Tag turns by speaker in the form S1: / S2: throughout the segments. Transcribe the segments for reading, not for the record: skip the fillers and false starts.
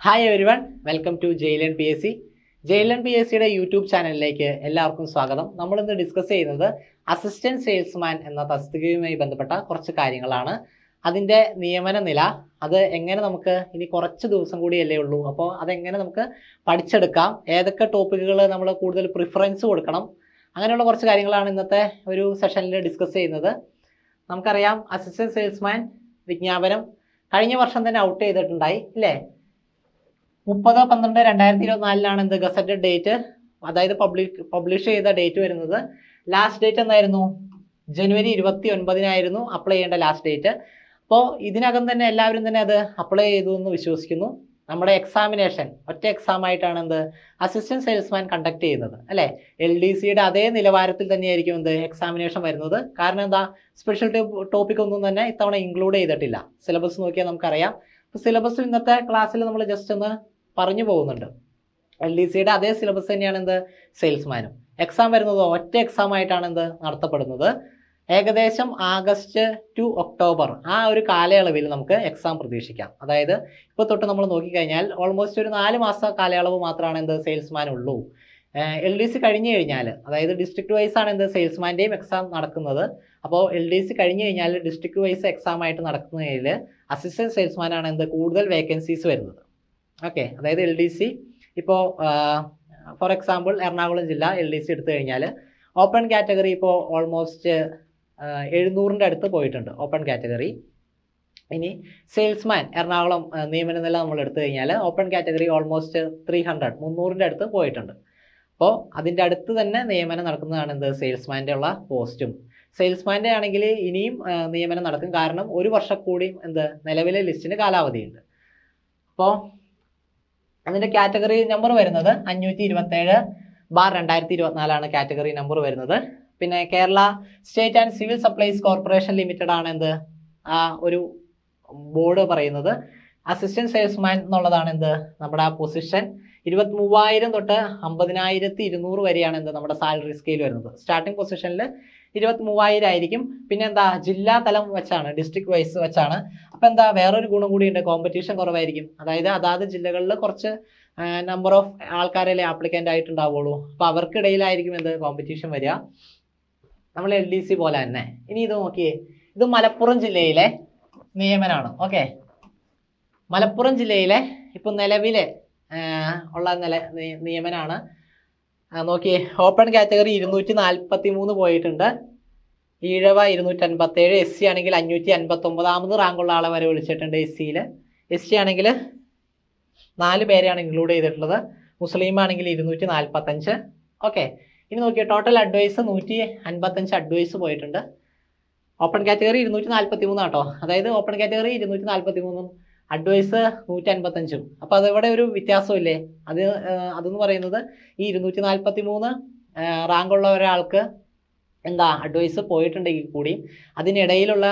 S1: Hi everyone, welcome to Jailan P S C. Jailan P S സിയുടെ YouTube ചാനലിലേക്ക് എല്ലാവർക്കും സ്വാഗതം. നമ്മളിന്ന് ഡിസ്കസ് ചെയ്യുന്നത് അസിസ്റ്റന്റ് സെയിൽസ്മാൻ എന്ന തസ്തികയുമായി ബന്ധപ്പെട്ട കുറച്ച് കാര്യങ്ങളാണ്. അതിൻ്റെ നിയമന നില, അത് എങ്ങനെ നമുക്ക് ഇനി കുറച്ച് ദിവസം കൂടിയല്ലേ ഉള്ളൂ, അപ്പോൾ അതെങ്ങനെ നമുക്ക് പഠിച്ചെടുക്കാം, ഏതൊക്കെ ടോപ്പിക്കുകൾ നമ്മൾ കൂടുതൽ പ്രിഫറൻസ് കൊടുക്കണം, അങ്ങനെയുള്ള കുറച്ച് കാര്യങ്ങളാണ് ഇന്നത്തെ ഒരു സെഷനിൽ ഡിസ്കസ് ചെയ്യുന്നത്. നമുക്കറിയാം, അസിസ്റ്റന്റ് സെയിൽസ്മാൻ വിജ്ഞാപനം കഴിഞ്ഞ വർഷം തന്നെ ഔട്ട് ചെയ്തിട്ടുണ്ടായി അല്ലേ. 30/12/2024 എന്ത് ഗസറ്റഡ് ഡേറ്റ്, അതായത് പബ്ലിഷ് ചെയ്ത ഡേറ്റ് വരുന്നത്. ലാസ്റ്റ് ഡേറ്റ് എന്തായിരുന്നു? ജനുവരി 29 അപ്ലൈ ചെയ്യേണ്ട ലാസ്റ്റ് ഡേറ്റ്. അപ്പോൾ ഇതിനകം തന്നെ എല്ലാവരും തന്നെ അത് അപ്ലൈ ചെയ്തു എന്ന് വിശ്വസിക്കുന്നു. നമ്മുടെ എക്സാമിനേഷൻ ഒറ്റ എക്സാം ആയിട്ടാണ് എന്ത് അസിസ്റ്റന്റ് സെയിൽസ്മാൻ കണ്ടക്ട് ചെയ്യുന്നത് അല്ലേ. LDCയുടെ അതേ നിലവാരത്തിൽ തന്നെയായിരിക്കും എന്ത് എക്സാമിനേഷൻ വരുന്നത്. കാരണം എന്താ, സ്പെഷ്യൽ ടോപ്പിക് ഒന്നും തന്നെ ഇത്തവണ ഇൻക്ലൂഡ് ചെയ്തിട്ടില്ല. സിലബസ് നോക്കിയാൽ നമുക്കറിയാം. അപ്പോൾ സിലബസ് ഇന്നത്തെ ക്ലാസ്സിൽ നമ്മൾ ജസ്റ്റ് ഒന്ന് പറഞ്ഞു പോകുന്നുണ്ട്. LDCയുടെ അതേ സിലബസ് തന്നെയാണ് എന്ത് സെയിൽസ്മാനും. എക്സാം വരുന്നത് ഒറ്റ എക്സാം ആയിട്ടാണ് എന്ത് നടത്തപ്പെടുന്നത്. ഏകദേശം ആഗസ്റ്റ് ടു ഒക്ടോബർ ആ ഒരു കാലയളവിൽ നമുക്ക് എക്സാം പ്രതീക്ഷിക്കാം. അതായത് ഇപ്പോൾ തൊട്ട് നമ്മൾ നോക്കിക്കഴിഞ്ഞാൽ ഓൾമോസ്റ്റ് ഒരു 4 മാസ കാലയളവ് മാത്രമാണ് എന്ത് സെയിൽസ്മാൻ ഉള്ളൂ. LDC കഴിഞ്ഞു കഴിഞ്ഞാൽ, അതായത് ഡിസ്ട്രിക്ട് വൈസ് ആണ് എന്ത് സെയിൽസ്മാൻ്റെയും എക്സാം നടക്കുന്നത്. അപ്പോൾ LDC കഴിഞ്ഞു കഴിഞ്ഞാൽ ഡിസ്ട്രിക്ട് വൈസ് എക്സാം ആയിട്ട് നടക്കുന്നതിൽ അസിസ്റ്റന്റ് സെയിൽസ്മാൻ ആണ് എന്ത് കൂടുതൽ വേക്കൻസീസ് വരുന്നത്. ഓക്കെ, അതായത് LDC ഇപ്പോൾ ഫോർ എക്സാമ്പിൾ എറണാകുളം ജില്ല LDC എടുത്തു കഴിഞ്ഞാൽ ഓപ്പൺ കാറ്റഗറി ഇപ്പോൾ ഓൾമോസ്റ്റ് 700-ൻ്റെ അടുത്ത് പോയിട്ടുണ്ട് ഓപ്പൺ കാറ്റഗറി. ഇനി സെയിൽസ്മാൻ എറണാകുളം നിയമന നില നമ്മൾ എടുത്തു കഴിഞ്ഞാൽ ഓപ്പൺ കാറ്റഗറി ഓൾമോസ്റ്റ് 300-ൻ്റെ അടുത്ത് പോയിട്ടുണ്ട്. അപ്പോൾ അതിൻ്റെ അടുത്ത് തന്നെ നിയമനം നടക്കുന്നതാണ് എന്ത് സെയിൽസ്മാൻ്റെ ഉള്ള പോസ്റ്റും. സെയിൽസ്മാൻ്റെ ആണെങ്കിൽ ഇനിയും നിയമനം നടക്കും. കാരണം ഒരു വർഷം കൂടി എന്ത് നിലവിലെ ലിസ്റ്റിന് കാലാവധിയുണ്ട്. അപ്പോൾ അതിൻ്റെ കാറ്റഗറി നമ്പർ വരുന്നത് 527/2024 കാറ്റഗറി നമ്പർ വരുന്നത്. പിന്നെ Kerala state and civil supplies corporation limited ആണ് എന്ത് ആ ഒരു ബോർഡ് പറയുന്നത്. അസിസ്റ്റന്റ് സെയിൽസ്മാൻ എന്നുള്ളതാണ് എന്ത് നമ്മുടെ ആ പൊസിഷൻ. 23,000 തൊട്ട് 50,200 വരെയാണ് എന്ത് നമ്മുടെ സാലറി സ്കെയിൽ വരുന്നത്. സ്റ്റാർട്ടിംഗ് പൊസിഷനിൽ 23,000 ആയിരിക്കും. പിന്നെ എന്താ ജില്ലാ തലം വെച്ചാണ്, ഡിസ്ട്രിക്ട് വൈസ് വെച്ചാണ്. അപ്പോൾ എന്താ വേറൊരു ഗുണം കൂടിയുണ്ട്, കോമ്പറ്റീഷൻ കുറവായിരിക്കും. അതായത് അതാത് ജില്ലകളിൽ കുറച്ച് നമ്പർ ഓഫ് ആൾക്കാരല്ലേ ആപ്ലിക്കൻ്റ് ആയിട്ടുണ്ടാവുള്ളൂ. അപ്പോൾ അവർക്കിടയിലായിരിക്കും എന്ത് കോമ്പറ്റീഷൻ വരിക, നമ്മൾ LDC പോലെ തന്നെ. ഇനി ഇത് നോക്കിയേ, ഇത് മലപ്പുറം ജില്ലയിലെ നിയമനമാണ്. ഓക്കെ, മലപ്പുറം ജില്ലയിലെ ഇപ്പോൾ നിലവിലെ ഉള്ള നിയമനമാണ്. നോക്കിയേ, ഓപ്പൺ കാറ്റഗറി 243 പോയിട്ടുണ്ട്, ഈഴവ 257, SC ആണെങ്കിൽ 559, റാങ്കുള്ള ആളെ വരെ വിളിച്ചിട്ടുണ്ട്. SCയിൽ ST ആണെങ്കിൽ 4 പേരെയാണ് ഇൻക്ലൂഡ് ചെയ്തിട്ടുള്ളത്. മുസ്ലിം ആണെങ്കിൽ 245. ഓക്കെ, ഇനി നോക്കിയാൽ ടോട്ടൽ അഡ്വൈസ് 155 അഡ്വൈസ് പോയിട്ടുണ്ട്. ഓപ്പൺ കാറ്റഗറി 243 കേട്ടോ. അതായത് ഓപ്പൺ കാറ്റഗറി 243 അഡ്വൈസ് 155. അപ്പോൾ അതിവിടെ ഒരു വ്യത്യാസമില്ലേ, അതെന്ന് പറയുന്നത് ഈ 243 റാങ്കുള്ള ഒരാൾക്ക് എന്താ അഡ്വൈസ് പോയിട്ടുണ്ടെങ്കിൽ കൂടി അതിനിടയിലുള്ള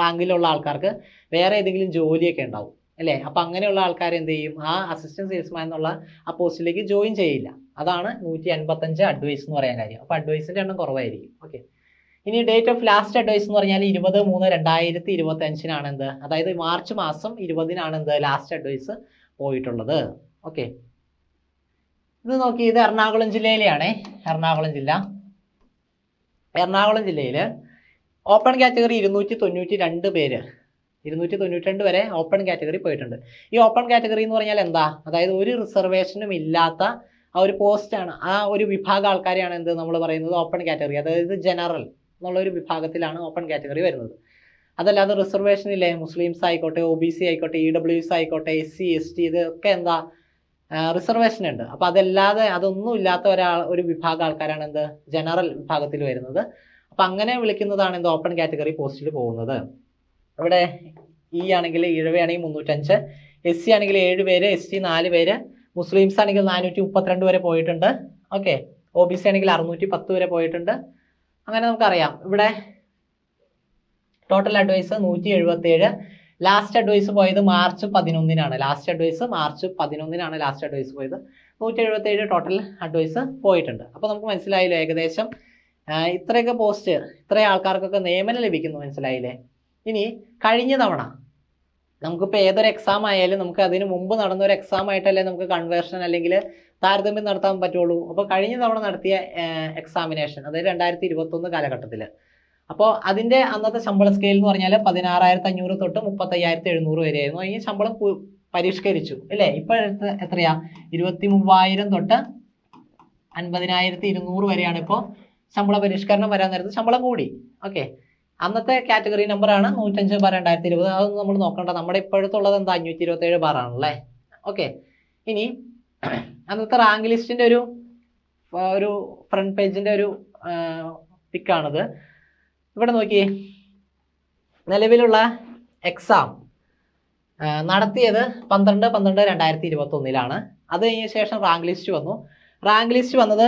S1: റാങ്കിലുള്ള ആൾക്കാർക്ക് വേറെ ഏതെങ്കിലും ജോലിയൊക്കെ ഉണ്ടാവും അല്ലേ. അപ്പോൾ അങ്ങനെയുള്ള ആൾക്കാർ എന്ത് ചെയ്യും, ആ അസിസ്റ്റന്റ് സെയിൽസ്മാൻ എന്നുള്ള ആ പോസ്റ്റിലേക്ക് ജോയിൻ ചെയ്യില്ല. അതാണ് 155 അഡ്വൈസ് എന്ന് പറയാൻ കാര്യം. അപ്പോൾ അഡ്വൈസിൻ്റെ എണ്ണം കുറവായിരിക്കും. ഓക്കെ, ഇനി ഡേറ്റ് ഓഫ് ലാസ്റ്റ് അഡ്വൈസ് എന്ന് പറഞ്ഞാൽ 20/3/2025 എന്ത്, അതായത് മാർച്ച് മാസം 20 എന്ത് ലാസ്റ്റ് അഡ്വൈസ് പോയിട്ടുള്ളത്. ഓക്കെ, ഇത് നോക്കി, ഇത് എറണാകുളം ജില്ലയിലെയാണേ. എറണാകുളം ജില്ലയിൽ ഓപ്പൺ കാറ്റഗറി 292 പേര്, 292 വരെ ഓപ്പൺ കാറ്റഗറി പോയിട്ടുണ്ട്. ഈ ഓപ്പൺ കാറ്റഗറി എന്ന് പറഞ്ഞാൽ എന്താ, അതായത് ഒരു റിസർവേഷനും ഇല്ലാത്ത ആ ഒരു പോസ്റ്റാണ്, ആ ഒരു വിഭാഗം ആൾക്കാരെയാണ് എന്ത് നമ്മൾ പറയുന്നത് ഓപ്പൺ കാറ്റഗറി. അതായത് ജനറൽ എന്നുള്ളൊരു വിഭാഗത്തിലാണ് ഓപ്പൺ കാറ്റഗറി വരുന്നത്. അതല്ലാതെ റിസർവേഷൻ ഇല്ലേ, മുസ്ലിംസ് ആയിക്കോട്ടെ, OBC ആയിക്കോട്ടെ, EWS ആയിക്കോട്ടെ, SC ST ഇതൊക്കെ എന്താ റിസർവേഷൻ ഉണ്ട്. അപ്പോൾ അതല്ലാതെ അതൊന്നും ഇല്ലാത്ത ഒരു വിഭാഗം ആൾക്കാരാണ് എന്ത് ജനറൽ വിഭാഗത്തിൽ വരുന്നത്. അപ്പം അങ്ങനെ വിളിക്കുന്നതാണ് എന്ത് ഓപ്പൺ കാറ്റഗറി പോസ്റ്റിൽ പോകുന്നത്. ഇവിടെ ആണെങ്കിൽ ഈഴവയാണെങ്കിൽ 305, SC ആണെങ്കിൽ 7 പേര്, ST 4 പേര്, മുസ്ലിംസ് ആണെങ്കിൽ 432 വരെ പോയിട്ടുണ്ട്. ഓക്കെ, OBC ആണെങ്കിൽ 610 വരെ പോയിട്ടുണ്ട്. അങ്ങനെ നമുക്കറിയാം ഇവിടെ ടോട്ടൽ അഡ്വൈസ് 177. ലാസ്റ്റ് അഡ്വൈസ് പോയത് March 11 last advice March 11 last advice പോയത്. 177 ടോട്ടൽ അഡ്വൈസ് പോയിട്ടുണ്ട്. അപ്പോൾ നമുക്ക് മനസ്സിലായില്ലേ ഏകദേശം ഇത്രയൊക്കെ പോസ്റ്റ്, ഇത്രയും ആൾക്കാർക്കൊക്കെ നിയമനം ലഭിക്കുന്നു, മനസ്സിലായില്ലേ. ഇനി കഴിഞ്ഞ തവണ നമുക്കിപ്പോൾ ഏതൊരു എക്സാം ആയാലും നമുക്ക് അതിന് മുമ്പ് നടന്ന ഒരു എക്സാം ആയിട്ടല്ലേ നമുക്ക് കൺവേർഷൻ അല്ലെങ്കിൽ താരതമ്യം നടത്താൻ പറ്റുള്ളൂ. അപ്പോൾ കഴിഞ്ഞ തവണ നടത്തിയ എക്സാമിനേഷൻ, അതായത് 2021 കാലഘട്ടത്തിൽ, അപ്പോൾ അതിൻ്റെ അന്നത്തെ ശമ്പള സ്കെയിൽ എന്ന് പറഞ്ഞാൽ 16,500 തൊട്ട് 35,700 വരെയായിരുന്നു. ഈ ശമ്പളം പരിഷ്കരിച്ചു അല്ലേ. ഇപ്പോൾ എത്രയാ? 23,000 തൊട്ട് 50,200 വരെയാണ് ഇപ്പോൾ ശമ്പള പരിഷ്കരണം വരാൻ നേരത്ത് ശമ്പളം കൂടി. ഓക്കെ, അന്നത്തെ കാറ്റഗറി നമ്പറാണ് 105/2020. അതൊന്നും നമ്മൾ നോക്കണ്ട. നമ്മുടെ ഇപ്പോഴത്തുള്ളത് എന്താ? 527 ബാറാണല്ലേ. ഓക്കെ, ഇനി അന്നത്തെ റാങ്ക് ലിസ്റ്റിൻ്റെ ഒരു ഫ്രണ്ട് പേജിൻ്റെ ഒരു പിക്കാണിത്. ഇവിടെ നോക്കിയേ, നിലവിലുള്ള എക്സാം നടത്തിയത് 12/12/2021 അത് കഴിഞ്ഞ ശേഷം റാങ്ക് ലിസ്റ്റ് വന്നു. റാങ്ക് ലിസ്റ്റ് വന്നത്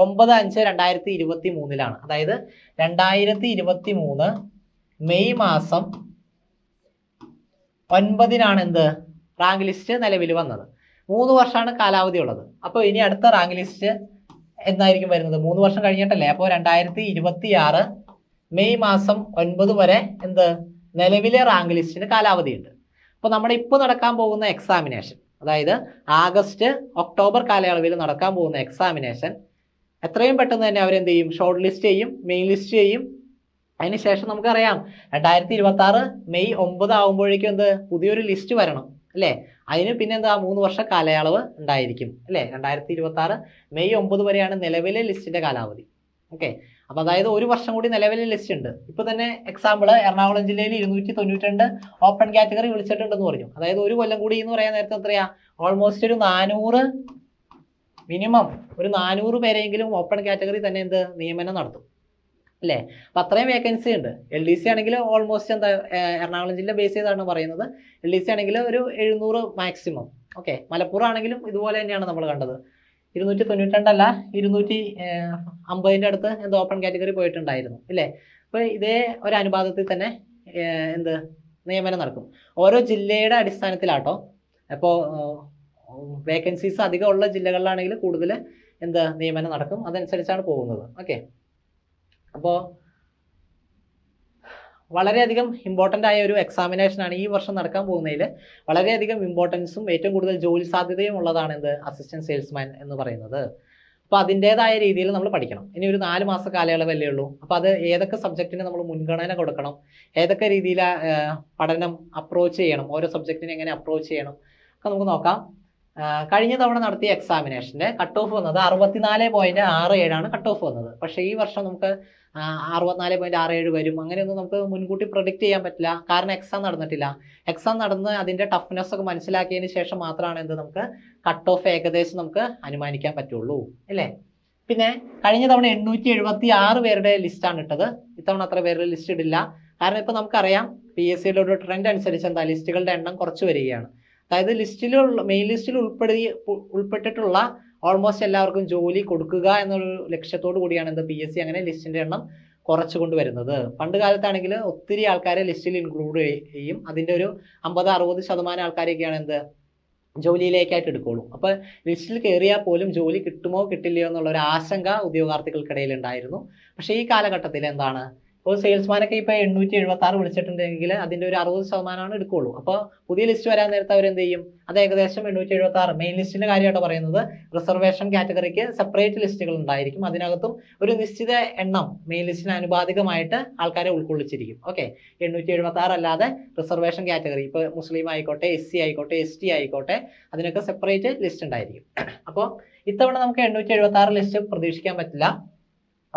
S1: 9/5/2023 അതായത് 2023 മെയ് മാസം 9 എന്ത് റാങ്ക് ലിസ്റ്റ് നിലവിൽ വന്നത്. 3 വർഷമാണ് കാലാവധി ഉള്ളത്. അപ്പോൾ ഇനി അടുത്ത റാങ്ക് ലിസ്റ്റ് എന്നായിരിക്കും വരുന്നത്? 3 വർഷം കഴിഞ്ഞിട്ടല്ലേ. അപ്പോൾ 2026 മെയ് മാസം 9 വരെ എന്ത് നിലവിലെ റാങ്ക് ലിസ്റ്റിന് കാലാവധിയുണ്ട്. അപ്പോൾ നമ്മുടെ ഇപ്പോൾ നടക്കാൻ പോകുന്ന എക്സാമിനേഷൻ, അതായത് ആഗസ്റ്റ് ഒക്ടോബർ കാലയളവിൽ നടക്കാൻ പോകുന്ന എക്സാമിനേഷൻ എത്രയും പെട്ടെന്ന് തന്നെ അവരെന്ത് ചെയ്യും? ഷോർട്ട് ലിസ്റ്റ് ചെയ്യും, മെയിൻ ലിസ്റ്റ് ചെയ്യും. അതിനുശേഷം നമുക്കറിയാം 2026 മെയ് 9 ആകുമ്പോഴേക്കും എന്ത് പുതിയൊരു ലിസ്റ്റ് വരണം അല്ലേ. അതിന് പിന്നെ എന്താ 3 വർഷ കാലയളവ് ഉണ്ടായിരിക്കും അല്ലേ. 2026 മെയ് 9 വരെയാണ് നിലവിലെ ലിസ്റ്റിന്റെ കാലാവധി. ഓക്കെ, അപ്പോൾ അതായത് 1 വർഷം കൂടി നിലവിലെ ലിസ്റ്റ് ഉണ്ട്. ഇപ്പോൾ തന്നെ എക്സാമ്പിൾ എറണാകുളം ജില്ലയിൽ 292 ഓപ്പൺ കാറ്റഗറി വിളിച്ചിട്ടുണ്ടെന്ന് പറഞ്ഞു. അതായത് 1 കൊല്ലം കൂടി എന്ന് പറയാൻ നേരത്തെ എത്രയാ? ഓൾമോസ്റ്റ് ഒരു 400, മിനിമം ഒരു 400 പേരെങ്കിലും ഓപ്പൺ കാറ്റഗറി തന്നെ എന്ത് നിയമനം നടത്തും അല്ലേ. അപ്പം അത്രയും വേക്കൻസി ഉണ്ട്. LDC ആണെങ്കിൽ ഓൾമോസ്റ്റ് എന്താ എറണാകുളം ജില്ല ബേസ് ചെയ്താണ് പറയുന്നത്. LDC ആണെങ്കിൽ ഒരു 700 മാക്സിമം. ഓക്കെ, മലപ്പുറം ആണെങ്കിലും ഇതുപോലെ തന്നെയാണ് നമ്മൾ കണ്ടത്. 292 അല്ല, 250 അടുത്ത് എന്ത് ഓപ്പൺ കാറ്റഗറി പോയിട്ടുണ്ടായിരുന്നു അല്ലേ. അപ്പോൾ ഇതേ ഒരു അനുപാതത്തിൽ തന്നെ എന്ത് നിയമനം നടക്കും. ഓരോ ജില്ലയുടെ അടിസ്ഥാനത്തിലാട്ടോ. അപ്പോൾ വേക്കൻസീസ് അധികം ഉള്ള ജില്ലകളിലാണെങ്കിൽ കൂടുതൽ എന്ത് നിയമനം നടക്കും. അതനുസരിച്ചാണ് പോകുന്നത്. ഓക്കെ, അപ്പോൾ വളരെയധികം ഇമ്പോർട്ടൻ്റ് ആയ ഒരു എക്സാമിനേഷനാണ് ഈ വർഷം നടക്കാൻ പോകുന്നതിൽ. വളരെയധികം ഇമ്പോർട്ടൻസും ഏറ്റവും കൂടുതൽ ജോലി സാധ്യതയും ഉള്ളതാണ് എന്ത് അസിസ്റ്റന്റ് സെയിൽസ്മാൻ എന്ന് പറയുന്നത്. അപ്പോൾ അതിൻ്റേതായ രീതിയിൽ നമ്മൾ പഠിക്കണം. ഇനി ഒരു 4 മാസ കാലയളവല്ലേ ഉള്ളൂ. അപ്പോൾ അത് ഏതൊക്കെ സബ്ജക്റ്റിന് നമ്മൾ മുൻഗണന കൊടുക്കണം, ഏതൊക്കെ രീതിയിൽ പഠനം അപ്രോച്ച് ചെയ്യണം, ഓരോ സബ്ജക്റ്റിനെ എങ്ങനെ അപ്രോച്ച് ചെയ്യണം ഒക്കെ നമുക്ക് നോക്കാം. കഴിഞ്ഞ തവണ നടത്തിയ എക്സാമിനേഷൻ്റെ കട്ട് ഓഫ് വന്നത് 64.67 കട്ട് ഓഫ് വന്നത്. പക്ഷേ ഈ വർഷം നമുക്ക് 64.67 വരും അങ്ങനെയൊന്നും നമുക്ക് മുൻകൂട്ടി പ്രൊഡിക്റ്റ് ചെയ്യാൻ പറ്റില്ല. കാരണം എക്സാം നടന്നിട്ടില്ല. എക്സാം നടന്ന് അതിൻ്റെ ടഫ്നെസ് ഒക്കെ മനസ്സിലാക്കിയതിന് ശേഷം മാത്രമാണ് എന്ത് നമുക്ക് കട്ട് ഓഫ് ഏകദേശം നമുക്ക് അനുമാനിക്കാൻ പറ്റുള്ളൂ അല്ലേ. പിന്നെ കഴിഞ്ഞ തവണ 876 പേരുടെ ലിസ്റ്റാണ് ഇട്ടത്. ഇത്തവണ അത്ര പേരുടെ ലിസ്റ്റ് ഇടില്ല. കാരണം ഇപ്പോൾ നമുക്കറിയാം PSCയുടെ ഒരു ട്രെൻഡ് അനുസരിച്ച് എന്താ ലിസ്റ്റുകളുടെ എണ്ണം കുറച്ച് വരികയാണ്. അതായത് മെയിൻ ലിസ്റ്റിൽ ഉൾപ്പെട്ടിട്ടുള്ള ഓൾമോസ്റ്റ് എല്ലാവർക്കും ജോലി കൊടുക്കുക എന്നൊരു ലക്ഷ്യത്തോടു കൂടിയാണ് എന്ത് PSC അങ്ങനെ ലിസ്റ്റിന്റെ എണ്ണം കുറച്ചു കൊണ്ടുവരുന്നത്. പണ്ട് കാലത്താണെങ്കിൽ ഒത്തിരി ആൾക്കാരെ ലിസ്റ്റിൽ ഇൻക്ലൂഡ് ചെയ്യും. അതിൻ്റെ ഒരു 50-60% ആൾക്കാരെയൊക്കെയാണ് എന്ത് ജോലിയിലേക്കായിട്ട് എടുക്കുള്ളൂ. അപ്പോൾ ലിസ്റ്റിൽ കയറിയാൽ പോലും ജോലി കിട്ടുമോ കിട്ടില്ലയോ എന്നുള്ള ഒരു ആശങ്ക ഉദ്യോഗാർത്ഥികൾക്കിടയിൽ ഉണ്ടായിരുന്നു. പക്ഷേ ഈ കാലഘട്ടത്തിൽ എന്താണ്, ഇപ്പോൾ സെയിൽസ്മാനൊക്കെ ഇപ്പോൾ 876 വിളിച്ചിട്ടുണ്ടെങ്കിൽ അതിൻ്റെ ഒരു 60% എടുക്കുകയുള്ളൂ. അപ്പോൾ പുതിയ ലിസ്റ്റ് വരാൻ നേരത്തെ അവരെന്ത് ചെയ്യും? അത് ഏകദേശം 876 മെയിൻ ലിസ്റ്റിൻ്റെ കാര്യമായിട്ട് പറയുന്നത്. റിസർവേഷൻ കാറ്റഗറിക്ക് സെപ്പറേറ്റ് ലിസ്റ്റുകൾ ഉണ്ടായിരിക്കും. അതിനകത്തും ഒരു നിശ്ചിത എണ്ണം മെയിൻ ലിസ്റ്റിന് അനുപാതികമായിട്ട് ആൾക്കാരെ ഉൾക്കൊള്ളിച്ചിരിക്കും. ഓക്കെ, 876 അല്ലാതെ റിസർവേഷൻ കാറ്റഗറി ഇപ്പോൾ മുസ്ലിം ആയിക്കോട്ടെ, SC ആയിക്കോട്ടെ, ST ആയിക്കോട്ടെ, അതിനൊക്കെ സെപ്പറേറ്റ് ലിസ്റ്റ് ഉണ്ടായിരിക്കും. അപ്പോൾ ഇത്തവണ നമുക്ക് 876 ലിസ്റ്റ് പ്രതീക്ഷിക്കാൻ പറ്റില്ല.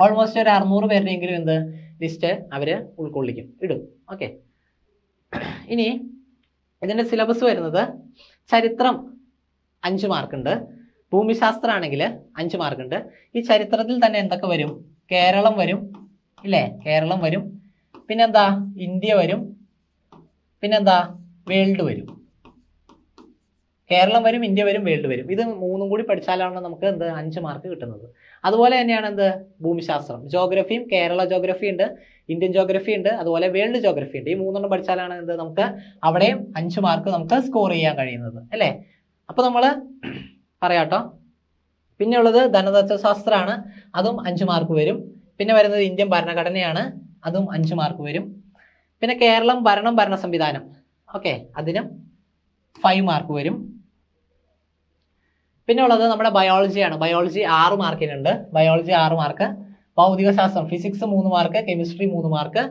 S1: ഓൾമോസ്റ്റ് ഒരു 600 പേരുടെയെങ്കിലും എന്ത് ലിസ്റ്റ് അവർ ഉൾക്കൊള്ളിക്കും, ഇടും. ഓക്കെ, ഇനി ഇതിൻ്റെ സിലബസ് വരുന്നത് ചരിത്രം 5 മാർക്കുണ്ട്, ഭൂമിശാസ്ത്രം ആണെങ്കിൽ 5 മാർക്കുണ്ട്. ഈ ചരിത്രത്തിൽ തന്നെ എന്തൊക്കെ വരും? കേരളം വരും ഇല്ലേ, കേരളം വരും. പിന്നെന്താ ഇന്ത്യ വരും. പിന്നെന്താ വേൾഡ് വരും. കേരളം വരും, ഇന്ത്യ വരും, വേൾഡ് വരും. ഇത് 3 കൂടി പഠിച്ചാലാണ് നമുക്ക് എന്ത് 5 മാർക്ക് കിട്ടുന്നത്. അതുപോലെ തന്നെയാണ് എന്ത് ഭൂമിശാസ്ത്രം, ജോഗ്രഫിയും കേരള ജോഗ്രഫി ഉണ്ട്, ഇന്ത്യൻ ജോഗ്രഫി ഉണ്ട്, അതുപോലെ വേൾഡ് ജോഗ്രഫി ഉണ്ട്. ഈ 3 പഠിച്ചാലാണ് എന്ത് നമുക്ക് അവിടെയും 5 മാർക്ക് നമുക്ക് സ്കോർ ചെയ്യാൻ കഴിയുന്നത് അല്ലേ. അപ്പോൾ നമ്മൾ പറയാട്ടോ. പിന്നെ ഉള്ളത് ധനതത്വശാസ്ത്രമാണ്, അതും 5 മാർക്ക് വരും. പിന്നെ വരുന്നത് ഇന്ത്യൻ ഭരണഘടനയാണ്, അതും 5 മാർക്ക് വരും. പിന്നെ കേരളം ഭരണ സംവിധാനം, ഓക്കെ, അതിനും 5 മാർക്ക് വരും. പിന്നെ ഉള്ളത് നമ്മുടെ ബയോളജിയാണ്. ബയോളജി 6 മാർക്കിനുണ്ട്. Biology 6 mark. ഭൗതികശാസ്ത്രം ഫിസിക്സ് 3 മാർക്ക്, കെമിസ്ട്രി 3 മാർക്ക്.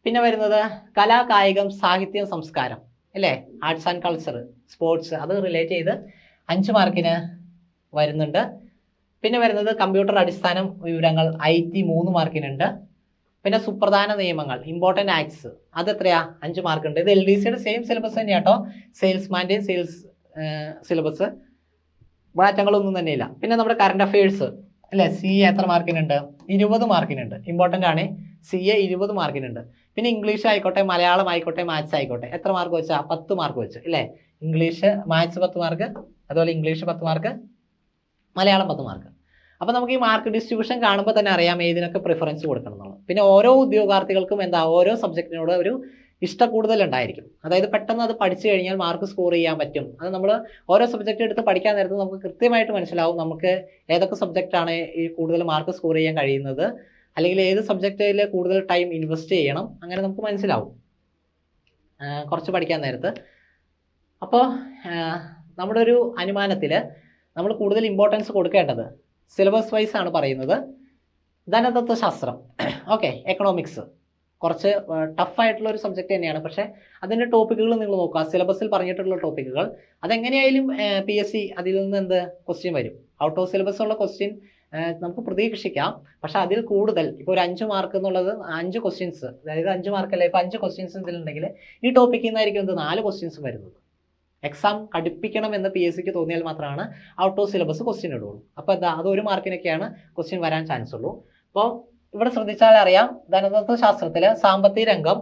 S1: പിന്നെ വരുന്നത് കലാ, കായികം, സാഹിത്യം, സംസ്കാരം അല്ലേ, ആർട്സ് ആൻഡ് കൾച്ചർ, സ്പോർട്സ്, അത് റിലേറ്റ് ചെയ്ത് 5 മാർക്കിന് വരുന്നുണ്ട്. പിന്നെ വരുന്നത് കമ്പ്യൂട്ടർ അടിസ്ഥാന വിവരങ്ങൾ IT 3 മാർക്കിനുണ്ട്. പിന്നെ സുപ്രധാന നിയമങ്ങൾ ഇമ്പോർട്ടൻ്റ് ആക്ട്സ് അത് എത്രയാ 5 മാർക്കുണ്ട്. ഇത് LDCയുടെ സെയിം സിലബസ് തന്നെയാണ് കേട്ടോ. സെയിൽസ്മാൻ്റെയും സെയിൽസ് സിലബസ് മാറ്റങ്ങളൊന്നും തന്നെയില്ല. പിന്നെ നമ്മുടെ കറണ്ട് അഫയേഴ്സ് അല്ലേ, CA എത്ര മാർക്കിനുണ്ട്? 20 മാർക്കിനുണ്ട്. ഇമ്പോർട്ടൻ്റ് ആണ്. CA 20 മാർക്കിനുണ്ട്. പിന്നെ ഇംഗ്ലീഷ് ആയിക്കോട്ടെ, മലയാളം ആയിക്കോട്ടെ, മാത്സ് ആയിക്കോട്ടെ, എത്ര മാർക്ക് വെച്ചാൽ 10 മാർക്ക് വെച്ച് അല്ലേ. ഇംഗ്ലീഷ്, മാത്സ് 10 മാർക്ക്, അതുപോലെ ഇംഗ്ലീഷ് 10 മാർക്ക്, മലയാളം 10 മാർക്ക്. അപ്പോൾ നമുക്ക് ഈ മാർക്ക് ഡിസ്ട്രിബ്യൂഷൻ കാണുമ്പോൾ തന്നെ അറിയാം ഏതിനൊക്കെ പ്രിഫറൻസ് കൊടുക്കണം എന്നുള്ളത്. പിന്നെ ഓരോ ഉദ്യോഗാർത്ഥികൾക്കും എന്താ ഓരോ സബ്ജക്റ്റിനോട് ഒരു ഇഷ്ടം കൂടുതൽ ഉണ്ടായിരിക്കും. അതായത് പെട്ടെന്ന് അത് പഠിച്ചു കഴിഞ്ഞാൽ മാർക്ക് സ്കോർ ചെയ്യാൻ പറ്റും. അത് നമ്മൾ ഓരോ സബ്ജക്റ്റ് എടുത്ത് പഠിക്കാൻ നേരത്ത് നമുക്ക് കൃത്യമായിട്ട് മനസ്സിലാവും നമുക്ക് ഏതൊക്കെ സബ്ജക്റ്റാണ് ഈ കൂടുതൽ മാർക്ക് സ്കോർ ചെയ്യാൻ കഴിയുന്നത്, അല്ലെങ്കിൽ ഏത് സബ്ജക്റ്റിൽ കൂടുതൽ ടൈം ഇൻവെസ്റ്റ് ചെയ്യണം, അങ്ങനെ നമുക്ക് മനസ്സിലാവും കുറച്ച് പഠിക്കാൻ നേരത്ത്. അപ്പോൾ നമ്മുടെ ഒരു അനുമാനത്തിൽ നമ്മൾ കൂടുതൽ ഇമ്പോർട്ടൻസ് കൊടുക്കേണ്ടത് സിലബസ് വൈസ് ആണ് പറയുന്നത്. ധനതത്വശാസ്ത്രം, ഓക്കെ, എക്കണോമിക്സ് കുറച്ച് ടഫായിട്ടുള്ള ഒരു സബ്ജക്റ്റ് തന്നെയാണ്. പക്ഷേ അതിൻ്റെ ടോപ്പിക്കുകൾ നിങ്ങൾ നോക്കുക, സിലബസിൽ പറഞ്ഞിട്ടുള്ള ടോപ്പിക്കുകൾ അതെങ്ങനെയായാലും PSC അതിൽ നിന്ന് എന്ത് ക്വസ്റ്റ്യൻ വരും. ഔട്ട് ഓഫ് സിലബസ് ഉള്ള ക്വസ്റ്റ്യൻ നമുക്ക് പ്രതീക്ഷിക്കാം. പക്ഷേ അതിൽ കൂടുതൽ ഇപ്പോൾ ഒരു 5 മാർക്ക് എന്നുള്ളത് 5 ക്വസ്റ്റ്യൻസ്, അതായത് 5 മാർക്കല്ല, ഇപ്പോൾ 5 ക്വസ്റ്റ്യൻസ് ഇതിലുണ്ടെങ്കിൽ ഈ ടോപ്പിക്കിൽ നിന്നായിരിക്കും എന്ത് 4 ക്വസ്റ്റ്യൻസ് വരുന്നത്. എക്സാം കടുപ്പിക്കണം എന്ന് PSCക്ക് തോന്നിയാൽ മാത്രമാണ് ഔട്ട് ഓഫ് സിലബസ് ക്വസ്റ്റ്യൻ ഇടുള്ളൂ. അപ്പോൾ എന്താ അത് 1 മാർക്കിനൊക്കെയാണ് ക്വസ്റ്റ്യൻ വരാൻ ചാൻസ് ഉള്ളൂ. അപ്പോൾ ഇവിടെ ശ്രദ്ധിച്ചാൽ അറിയാം ധനതത്വശാസ്ത്രത്തിൽ സാമ്പത്തിക രംഗം,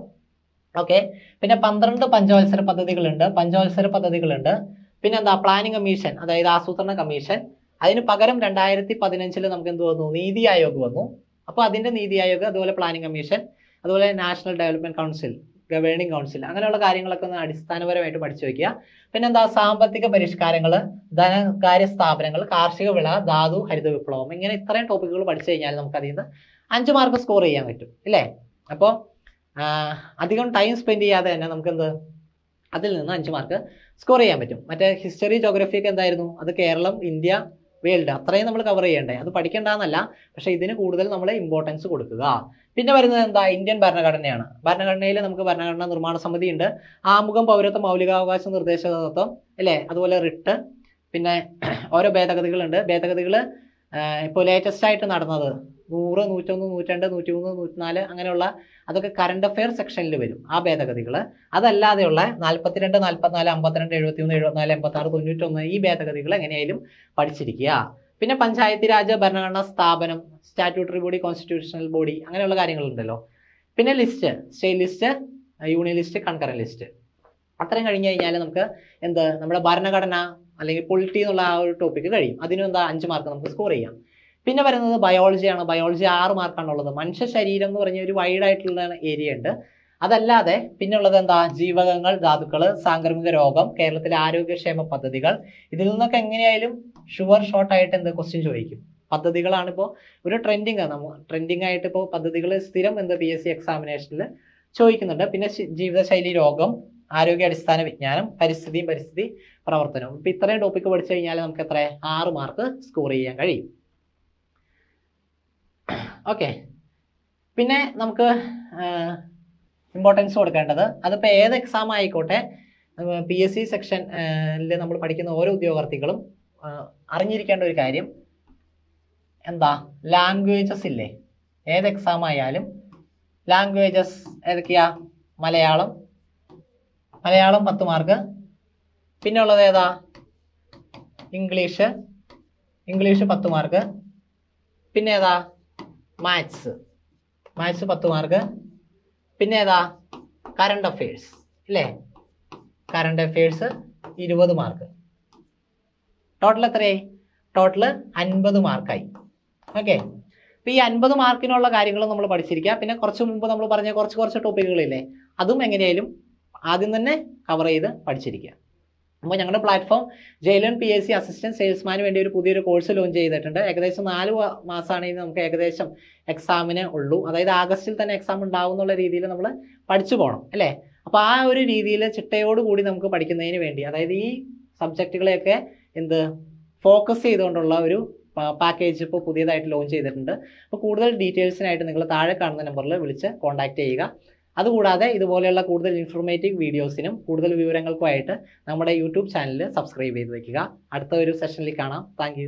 S1: ഓക്കെ, പിന്നെ 12 പഞ്ചവത്സര പദ്ധതികളുണ്ട്. പിന്നെ എന്താ പ്ലാനിംഗ് കമ്മീഷൻ, അതായത് ആസൂത്രണ കമ്മീഷൻ. അതിന് പകരം 2015 നമുക്ക് എന്ത് വന്നു, നീതി ആയോഗ് വന്നു. അപ്പോൾ അതിൻ്റെ നീതി ആയോഗ്, അതുപോലെ പ്ലാനിംഗ് കമ്മീഷൻ, അതുപോലെ national development council, governing council, അങ്ങനെയുള്ള കാര്യങ്ങളൊക്കെ ഒന്ന് അടിസ്ഥാനപരമായിട്ട് പഠിച്ചു വയ്ക്കുക. പിന്നെന്താ സാമ്പത്തിക പരിഷ്കാരങ്ങൾ, ധനകാര്യ സ്ഥാപനങ്ങൾ, കാർഷിക വിള, ധാതു, ഹരിത വിപ്ലവം, ഇങ്ങനെ ഇത്രയും ടോപ്പിക്കുകൾ പഠിച്ചു കഴിഞ്ഞാൽ നമുക്ക് അതിൽ നിന്ന് 5 മാർക്ക് സ്കോർ ചെയ്യാൻ പറ്റും ഇല്ലേ. അപ്പോൾ അധികം ടൈം സ്പെൻഡ് ചെയ്യാതെ തന്നെ നമുക്ക് എന്ത് അതിൽ നിന്ന് 5 മാർക്ക് സ്കോർ ചെയ്യാൻ പറ്റും. മറ്റേ ഹിസ്റ്ററി, ജോഗ്രഫി ഒക്കെ എന്തായിരുന്നു, അത് കേരളം, ഇന്ത്യ, വേൾഡ് അത്രയും നമ്മൾ കവർ ചെയ്യണ്ടേ, അത് പഠിക്കേണ്ടെന്നല്ല, പക്ഷേ ഇതിന് കൂടുതൽ നമ്മൾ ഇമ്പോർട്ടൻസ് കൊടുക്കുക. പിന്നെ വരുന്നത് എന്താ, ഇന്ത്യൻ ഭരണഘടനയാണ്. ഭരണഘടനയിൽ നമുക്ക് ഭരണഘടനാ നിർമ്മാണ സമിതി ഉണ്ട്, ആമുഖം, പൗരത്വ, മൗലികാവകാശ നിർദ്ദേശ തത്വം അല്ലേ, അതുപോലെ റിട്ട്, പിന്നെ ഓരോ ഭേദഗതികളുണ്ട്. ഭേദഗതികൾ ഇപ്പോൾ ലേറ്റസ്റ്റ് ആയിട്ട് നടന്നത് 100, 101, 102, 103, 104 അങ്ങനെയുള്ള അതൊക്കെ കറണ്ട് അഫെയർ സെക്ഷനിൽ വരും ആ ഭേദഗതികൾ. അതല്ലാതെയുള്ള 42, 44, 52, 73, 74, 86, 91 ഈ ഭേദഗതികൾ എങ്ങനെയായാലും പഠിച്ചിരിക്കുക. പിന്നെ പഞ്ചായത്ത് രാജ്, ഭരണഘടനാ സ്ഥാപനം, സ്റ്റാറ്റ്യൂട്ടറി ബോഡി, കോൺസ്റ്റിറ്റ്യൂഷണൽ ബോഡി, അങ്ങനെയുള്ള കാര്യങ്ങളുണ്ടല്ലോ. പിന്നെ list, state list, union list, concurrent list, അത്രയും കഴിഞ്ഞ് കഴിഞ്ഞാൽ നമുക്ക് എന്ത് നമ്മുടെ ഭരണഘടന അല്ലെങ്കിൽ പൊളിറ്റി എന്നുള്ള ആ ഒരു ടോപ്പിക്ക് കഴിയും. അതിനും എന്താ 5 മാർക്ക് നമുക്ക് സ്കോർ ചെയ്യാം. പിന്നെ വരുന്നത് ബയോളജിയാണ്. ബയോളജി 6 മാർക്കാണുള്ളത്. മനുഷ്യ ശരീരം എന്ന് പറഞ്ഞ ഒരു വൈഡ് ആയിട്ടുള്ള ഏരിയ ഉണ്ട്. അതല്ലാതെ പിന്നെ ഉള്ളത് എന്താ, ജീവകങ്ങൾ, ധാതുക്കൾ, സാംക്രമിക രോഗം, കേരളത്തിലെ ആരോഗ്യക്ഷേമ പദ്ധതികൾ. ഇതിൽ നിന്നൊക്കെ എങ്ങനെയായാലും ഷുവർ ഷോർട്ട് ആയിട്ട് എന്ത് ക്വസ്റ്റ്യൻ ചോദിക്കും. പദ്ധതികളാണ് ഇപ്പോൾ ഒരു ട്രെൻഡിങ് ആയിട്ട് ഇപ്പോൾ പദ്ധതികൾ സ്ഥിരം എന്ത് PSC എക്സാമിനേഷനിൽ ചോദിക്കുന്നുണ്ട്. പിന്നെ ജീവിതശൈലി രോഗം, ആരോഗ്യ അടിസ്ഥാന വിജ്ഞാനം, പരിസ്ഥിതി പ്രവർത്തനവും. ഇപ്പം ഇത്രയും ടോപ്പിക്ക് പഠിച്ചു കഴിഞ്ഞാൽ നമുക്ക് എത്ര 6 മാർക്ക് സ്കോർ ചെയ്യാൻ കഴിയും. ഓക്കെ, പിന്നെ നമുക്ക് ഇമ്പോർട്ടൻസ് കൊടുക്കേണ്ടത് അതിപ്പോൾ ഏത് എക്സാം ആയിക്കോട്ടെ, PSC സെക്ഷനിൽ നമ്മൾ പഠിക്കുന്ന ഓരോ ഉദ്യോഗാർത്ഥികളും അറിഞ്ഞിരിക്കേണ്ട ഒരു കാര്യം എന്താ, ലാംഗ്വേജസ് ഇല്ലേ, ഏത് എക്സാം ആയാലും ലാംഗ്വേജസ് ഏതൊക്കെയാ, മലയാളം 10 മാർക്ക്. പിന്നെ ഉള്ളത് ഏതാ, ഇംഗ്ലീഷ് 10 മാർക്ക്. പിന്നെ ഏതാ, മാത്സ് 10 മാർക്ക്. പിന്നെ ഏതാ, കറണ്ട് അഫയേഴ്സ് ഇല്ലേ, കറണ്ട് അഫയേഴ്സ് 20 മാർക്ക്. ടോട്ടൽ എത്രയായി, ടോട്ടൽ 50 മാർക്കായി. ഓക്കെ, അപ്പോൾ ഈ 50 മാർക്കിനുള്ള കാര്യങ്ങൾ നമ്മൾ പഠിച്ചിരിക്കുക. പിന്നെ കുറച്ച് മുമ്പ് നമ്മൾ പറഞ്ഞ കുറച്ച് ടോപ്പിക്കുകളില്ലേ, അതും എങ്ങനെയായാലും ആദ്യം തന്നെ കവർ ചെയ്ത് പഠിച്ചിരിക്കുക. അപ്പോൾ ഞങ്ങളുടെ പ്ലാറ്റ്ഫോം ജെയിലൻ PSC അസിസ്റ്റന്റ് സെയിൽസ്മാന് വേണ്ടി ഒരു പുതിയൊരു കോഴ്സ് ലോഞ്ച് ചെയ്തിട്ടുണ്ട്. ഏകദേശം 4 മാസമാണെങ്കിൽ നമുക്ക് ഏകദേശം എക്സാമിന് ഉള്ളൂ. അതായത് ആഗസ്റ്റിൽ തന്നെ എക്സാം ഉണ്ടാവും എന്നുള്ള രീതിയിൽ നമ്മൾ പഠിച്ചു പോകണം അല്ലേ. അപ്പോൾ ആ ഒരു രീതിയിൽ ചിട്ടയോടുകൂടി നമുക്ക് പഠിക്കുന്നതിന് വേണ്ടി, അതായത് ഈ സബ്ജക്റ്റുകളെയൊക്കെ ഫോക്കസ് ചെയ്തുകൊണ്ടുള്ള ഒരു പാക്കേജ് ഇപ്പോൾ പുതിയതായിട്ട് ലോഞ്ച് ചെയ്തിട്ടുണ്ട്. അപ്പോൾ കൂടുതൽ ഡീറ്റെയിൽസിനായിട്ട് നിങ്ങൾ താഴെ കാണുന്ന നമ്പറിൽ വിളിച്ച് കോൺടാക്റ്റ് ചെയ്യുക. അതുകൂടാതെ ഇതുപോലെയുള്ള കൂടുതൽ ഇൻഫോർമേറ്റീവ് വീഡിയോസിനും കൂടുതൽ വിവരങ്ങൾക്കുമായിട്ട് നമ്മുടെ യൂട്യൂബ് ചാനൽ സബ്സ്ക്രൈബ് ചെയ്ത് വയ്ക്കുക. അടുത്ത ഒരു സെഷനിൽ കാണാം. താങ്ക്